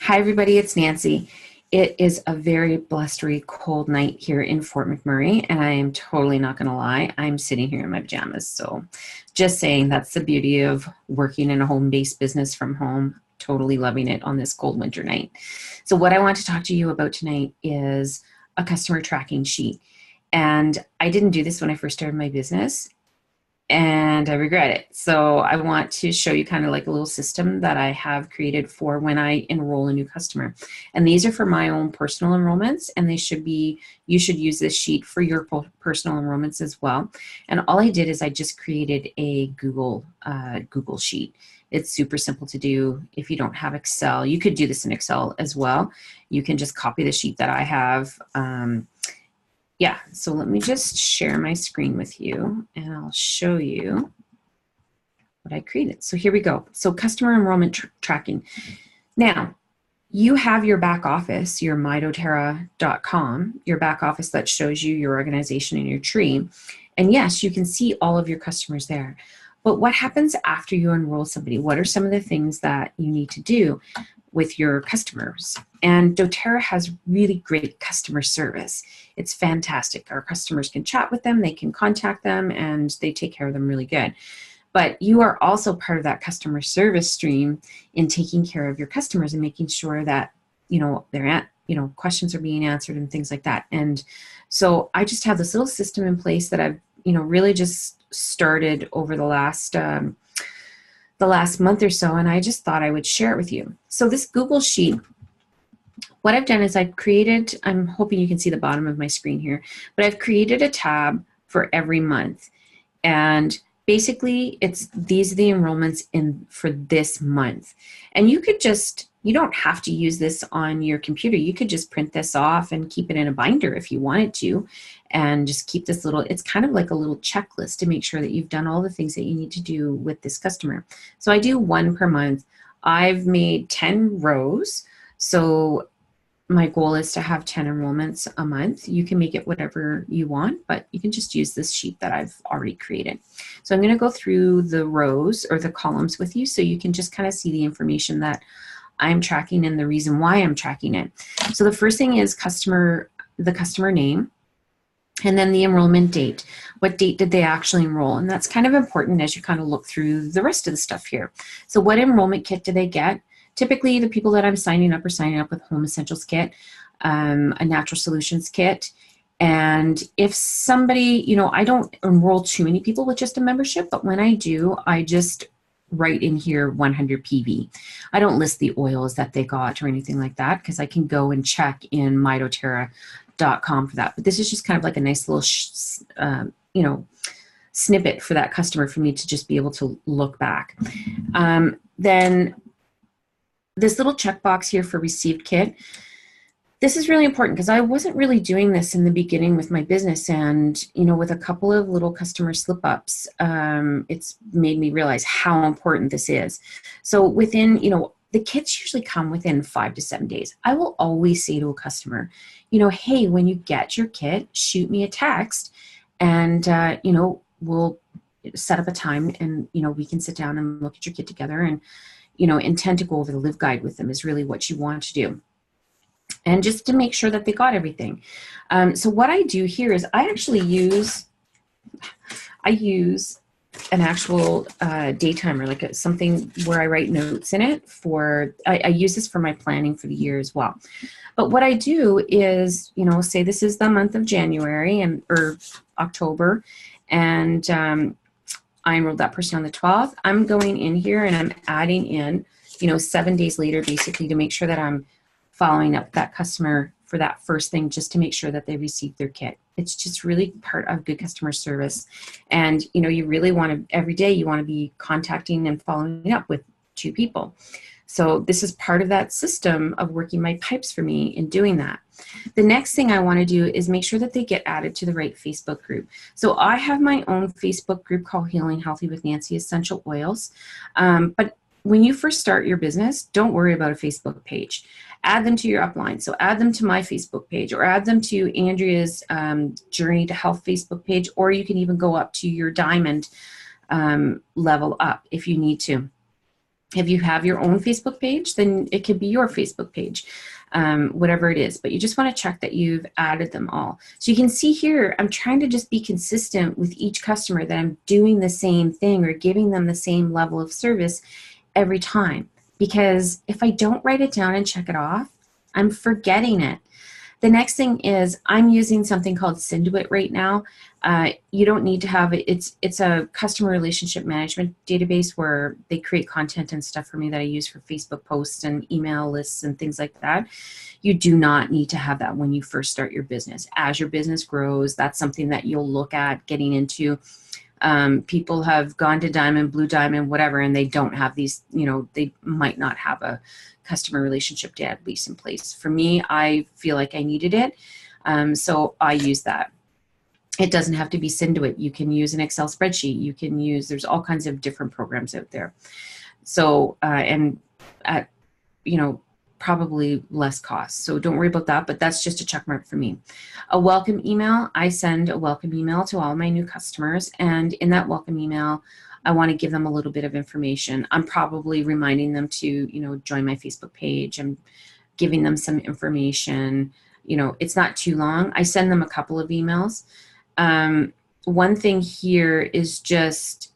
Hi, everybody. It's Nancy. It is a very blustery, cold night here in Fort McMurray, and I am totally not going to lie. I'm sitting here in my pajamas. So, just saying, that's the beauty of working in a home-based business from home. Totally loving it on this cold winter night. So, what I want to talk to you about tonight is a customer tracking sheet. And I didn't do this when I first started my business, and I regret it. So I want to show you kind of like a little system that I have created for when I enroll a new customer. And these are for my own personal enrollments, and you should use this sheet for your personal enrollments as well. And all I did is I just created a Google sheet. It's super simple to do. If you don't have Excel, you could do this in Excel as well. You can just copy the sheet that I have. Yeah, so let me just share my screen with you and I'll show you what I created. So here we go. So customer enrollment tracking. Now, you have your back office, your doTERRA.com, your back office that shows you your organization and your tree. And yes, you can see all of your customers there. But what happens after you enroll somebody? What are some of the things that you need to do with your customers? And doTERRA has really great customer service. It's fantastic. Our customers can chat with them, they can contact them, and they take care of them really good. But you are also part of that customer service stream in taking care of your customers and making sure that, questions are being answered and things like that. And so I just have this little system in place that I've, really just started over the last month or so, and I just thought I would share it with you. So this Google Sheet, what I've done is I'm hoping you can see the bottom of my screen here, but I've created a tab for every month. And basically these are the enrollments for this month. And you don't have to use this on your computer. You could just print this off and keep it in a binder if you wanted to, and just keep this it's kind of like a little checklist to make sure that you've done all the things that you need to do with this customer. So I do one per month. I've made 10 rows. So my goal is to have 10 enrollments a month. You can make it whatever you want, but you can just use this sheet that I've already created. So I'm going to go through the rows or the columns with you so you can just kind of see the information that I'm tracking and the reason why I'm tracking it. So the first thing is the customer name, and then the enrollment date. What date did they actually enroll? And that's kind of important as you kind of look through the rest of the stuff here. So what enrollment kit do they get? Typically, the people that I'm signing up are signing up with Home Essentials Kit, a Natural Solutions Kit. And if somebody, I don't enroll too many people with just a membership, but when I do, I just write in here 100 PV. I don't list the oils that they got or anything like that because I can go and check in doTERRA.com for that. But this is just kind of like a nice little, snippet for that customer for me to just be able to look back. Then this little checkbox here for received kit. This is really important because I wasn't really doing this in the beginning with my business, and with a couple of little customer slip-ups, it's made me realize how important this is. So within, the kits usually come within 5 to 7 days. I will always say to a customer, hey, when you get your kit, shoot me a text, and we'll set up a time, and we can sit down and look at your kit together, and intend to go over the live guide with them is really what you want to do. And just to make sure that they got everything. So what I do here is I use an actual day timer, like something where I write notes in it I use this for my planning for the year as well. But what I do is, say this is the month of January or October, and I enrolled that person on the 12th. I'm going in here and I'm adding in, 7 days later, basically to make sure that I'm following up that customer for that first thing, just to make sure that they received their kit. It's just really part of good customer service. And, you really want to, every day you want to be contacting and following up with 2 people. So this is part of that system of working my pipes for me in doing that. The next thing I want to do is make sure that they get added to the right Facebook group. So I have my own Facebook group called Healing Healthy with Nancy Essential Oils. But when you first start your business, don't worry about a Facebook page. Add them to your upline. So add them to my Facebook page, or add them to Andrea's Journey to Health Facebook page, or you can even go up to your diamond level up if you need to. If you have your own Facebook page, then it could be your Facebook page, whatever it is. But you just want to check that you've added them all. So you can see here, I'm trying to just be consistent with each customer, that I'm doing the same thing or giving them the same level of service every time. Because if I don't write it down and check it off, I'm forgetting it. The next thing is I'm using something called Synduit right now. You don't need to have it. It's a customer relationship management database where they create content and stuff for me that I use for Facebook posts and email lists and things like that. You do not need to have that when you first start your business. As your business grows, that's something that you'll look at getting into. People have gone to Diamond, Blue Diamond, whatever, and they don't have these, they might not have a customer relationship database in place. For me, I feel like I needed it. So I use that. It doesn't have to be Synduit. You can use an Excel spreadsheet. You can use, there's all kinds of different programs out there. So, and at, probably less cost. So don't worry about that, but that's just a check mark for me. A welcome email, I send a welcome email to all my new customers. And in that welcome email, I want to give them a little bit of information. I'm probably reminding them to, join my Facebook page. I'm giving them some information. It's not too long. I send them a couple of emails. One thing here is just,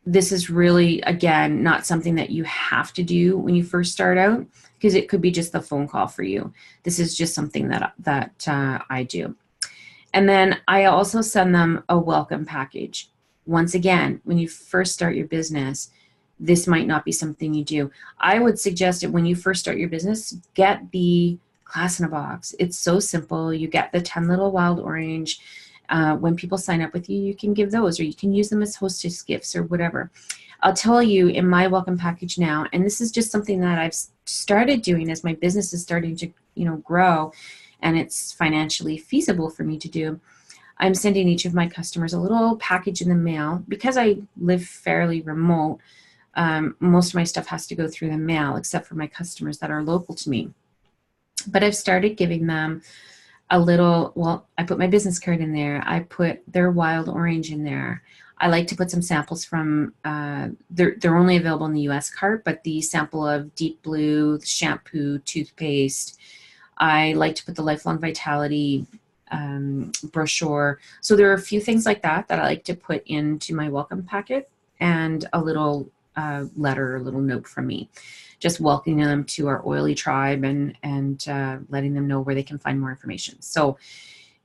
this is really, again, not something that you have to do when you first start out, because it could be just the phone call for you. This is just something that I do. And then I also send them a welcome package. Once again, when you first start your business, this might not be something you do. I would suggest that when you first start your business, get the class in a box. It's so simple. You get the 10 little wild orange. When people sign up with you, you can give those, or you can use them as hostess gifts or whatever. I'll tell you in my welcome package now, and this is just something that I've started doing as my business is starting to, grow, and it's financially feasible for me to do. I'm sending each of my customers a little package in the mail. Because I live fairly remote, most of my stuff has to go through the mail, except for my customers that are local to me. But I've started giving them a little, I put my business card in there. I put their wild orange in there. I like to put some samples from, they're only available in the US cart, but the sample of Deep Blue, shampoo, toothpaste. I like to put the Lifelong Vitality brochure. So there are a few things like that I like to put into my welcome packet, and a little letter, a little note from me, just welcoming them to our oily tribe and letting them know where they can find more information. So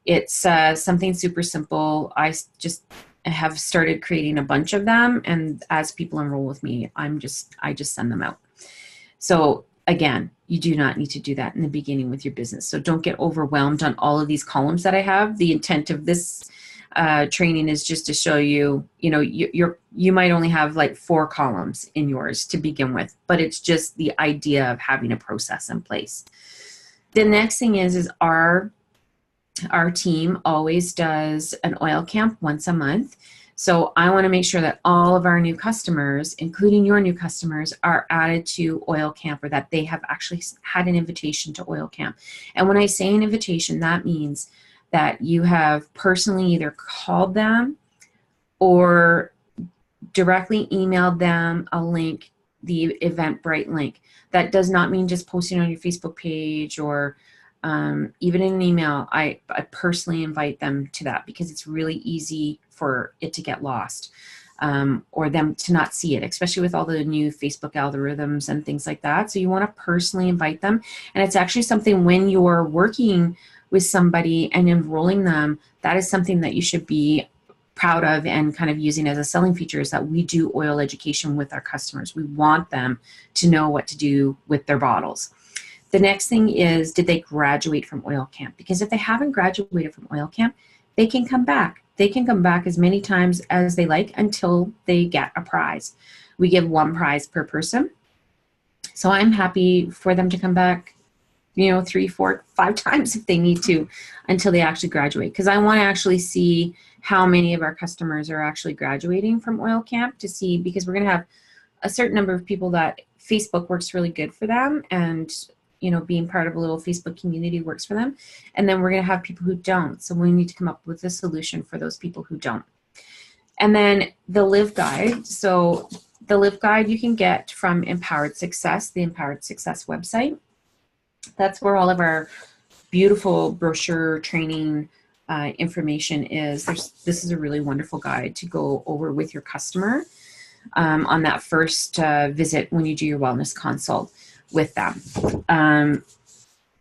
it's something super simple. I just have started creating a bunch of them, and as people enroll with me, I just send them out. So again, you do not need to do that in the beginning with your business. So don't get overwhelmed on all of these columns that I have. The intent of this training is just to show you, you might only have like 4 columns in yours to begin with, but it's just the idea of having a process in place. The next thing is our team always does an oil camp once a month. So I want to make sure that all of our new customers, including your new customers, are added to oil camp, or that they have actually had an invitation to oil camp. And when I say an invitation, that means that you have personally either called them or directly emailed them a link, the Eventbrite link. That does not mean just posting on your Facebook page or even in an email. I personally invite them to that, because it's really easy for it to get lost, or them to not see it, especially with all the new Facebook algorithms and things like that. So you want to personally invite them. And it's actually something, when you're working with somebody and enrolling them, that is something that you should be proud of and kind of using as a selling feature, is that we do oil education with our customers. We want them to know what to do with their bottles. The next thing is, did they graduate from oil camp? Because if they haven't graduated from oil camp, they can come back. They can come back as many times as they like until they get a prize. We give 1 prize per person. So I'm happy for them to come back, 3, 4, 5 times if they need to, until they actually graduate. Because I want to actually see how many of our customers are actually graduating from oil camp, to see, because we're going to have a certain number of people that Facebook works really good for them, and being part of a little Facebook community works for them. And then we're going to have people who don't. So we need to come up with a solution for those people who don't. And then the live guide. So The Live Guide you can get from Empowered Success, the Empowered Success website. That's where all of our beautiful brochure training information is. This is a really wonderful guide to go over with your customer on that first visit when you do your wellness consult with them.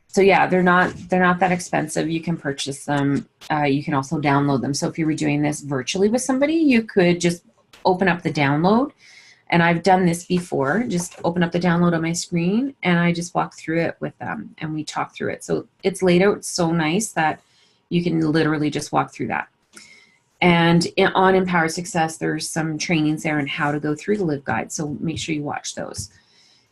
So yeah, they're not that expensive. You can purchase them. You can also download them. So if you were doing this virtually with somebody, you could just open up the download. And I've done this before, just open up the download on my screen and I just walk through it with them and we talk through it. So it's laid out so nice that you can literally just walk through that. And on Empower Success, there's some trainings there on how to go through the Live Guide. So make sure you watch those.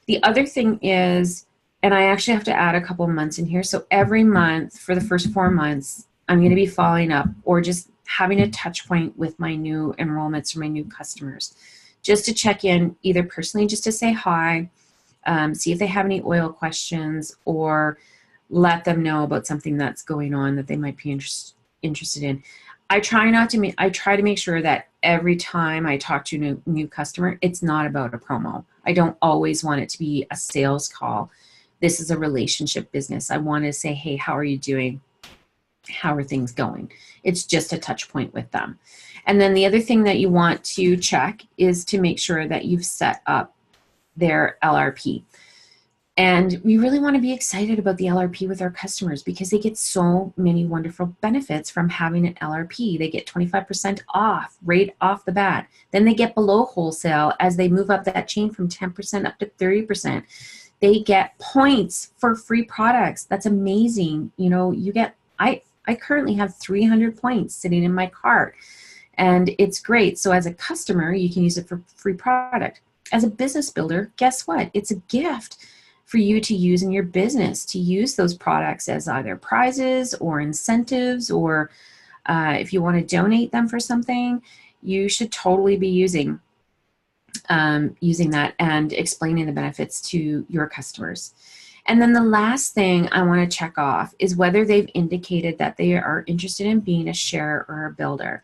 The other thing is, and I actually have to add a couple months in here. So every month for the first 4 months, I'm going to be following up or just having a touch point with my new enrollments or my new customers, just to check in either personally, just to say hi, see if they have any oil questions, or let them know about something that's going on that they might be interested in. I try to make sure that every time I talk to a new customer, it's not about a promo. I don't always want it to be a sales call. This is a relationship business. I want to say, hey, how are you doing? How are things going? It's just a touch point with them. And then the other thing that you want to check is to make sure that you've set up their LRP. And we really want to be excited about the LRP with our customers because they get so many wonderful benefits from having an LRP. They get 25% off right off the bat. Then they get below wholesale as they move up that chain from 10% up to 30%. They get points for free products. That's amazing. You know, you get, I currently have 300 points sitting in my cart and it's great. So as a customer, you can use it for free product. As a business builder, guess what? It's a gift for you to use in your business, to use those products as either prizes or incentives, or if you want to donate them for something, you should totally be using that and explaining the benefits to your customers. And then the last thing I want to check off is whether they've indicated that they are interested in being a sharer or a builder.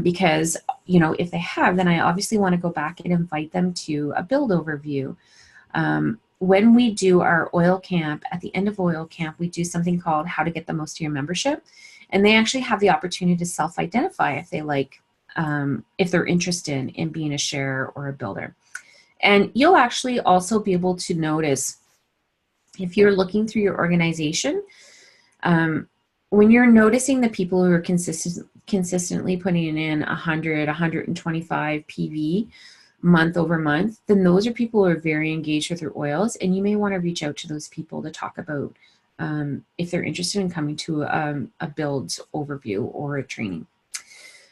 Because, you know, if they have, then I obviously want to go back and invite them to a build overview. When we do our oil camp, at the end of oil camp, we do something called How to Get the Most of Your Membership. And they actually have the opportunity to self-identify if they like, if they're interested in being a sharer or a builder. And you'll actually also be able to notice if you're looking through your organization, when you're noticing the people who are consistently putting in 100, 125 PV month over month, then those are people who are very engaged with their oils, and you may want to reach out to those people to talk about if they're interested in coming to a build overview or a training.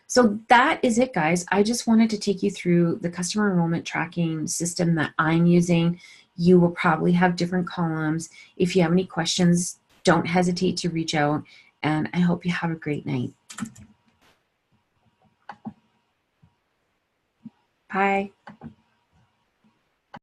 So that is it, guys. I just wanted to take you through the customer enrollment tracking system that I'm using. You will probably have different columns. If you have any questions, don't hesitate to reach out, and I hope you have a great night. Bye.